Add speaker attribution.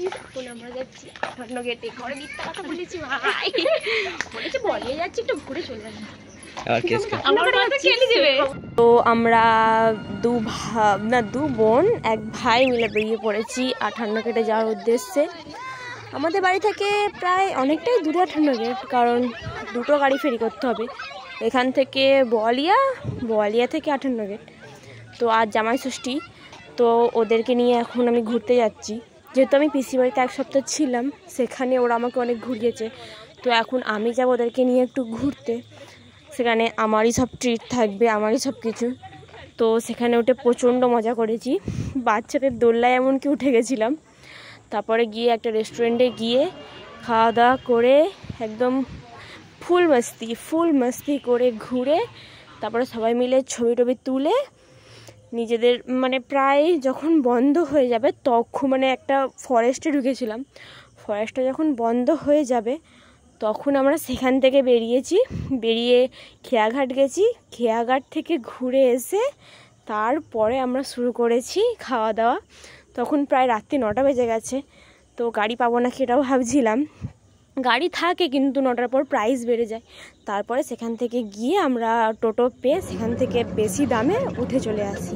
Speaker 1: এখন আমরা যাচ্ছি 58 গেটে। ঘরে মিথ্যা কথা বলেছি ভাই, বলেছি বলিয়ে যাচ্ছি, একটু ঘুরে চলে আসবো। তো আমরা দু বোন এক ভাই মিলে বেরিয়ে পড়েছি 58 গেটে যাওয়ার উদ্দেশ্যে। আমাদের বাড়ি থেকে প্রায় অনেকটাই দূরে 58 গেট, কারণ দুটো গাড়ি ফেরি করতে হবে, এখান থেকে বোয়ালিয়া থেকে 58 গেট। তো আজ জামাই ষষ্ঠী, তো ওদেরকে নিয়ে এখন আমি ঘুরতে যাচ্ছি। যেহেতু আমি পিসি বাড়িতে এক সপ্তাহ ছিলাম, সেখানে ওরা আমাকে অনেক ঘুরিয়েছে, তো এখন আমি যাব ওদেরকে নিয়ে একটু ঘুরতে। সেখানে আমারই সব ট্রিট থাকবে, আমারই সব কিছু। তো সেখানে উঠে প্রচণ্ড মজা করেছি, বাচ্চাদের দোলনায় এমনকি উঠে গেছিলাম। তারপরে গিয়ে একটা রেস্টুরেন্টে গিয়ে খাওয়া দাওয়া করে একদম ফুল মস্তি করে ঘুরে তারপরে সবাই মিলে ছবি টবি তুলে নিজেদের প্রায় যখন বন্ধ হয়ে যাবে তখন একটা ফরেস্টে ঢুকেছিলাম। ফরেস্টটা যখন বন্ধ হয়ে যাবে তখন আমরা সেখান থেকে বেরিয়ে খেয়াঘাট গেছি। খেয়াঘাট থেকে ঘুরে এসে তারপরে আমরা শুরু করেছি খাওয়া দাওয়া। তখন প্রায় রাত্রি 9টা বেজে গেছে। তো গাড়ি পাবো না সেটাও ভাবছিলাম, গাড়ি থাকে কিন্তু 9টার পর প্রাইস বেড়ে যায়। তারপরে সেখান থেকে গিয়ে আমরা টোটো পেয়ে সেখান থেকে বেশি দামে উঠে চলে আসি।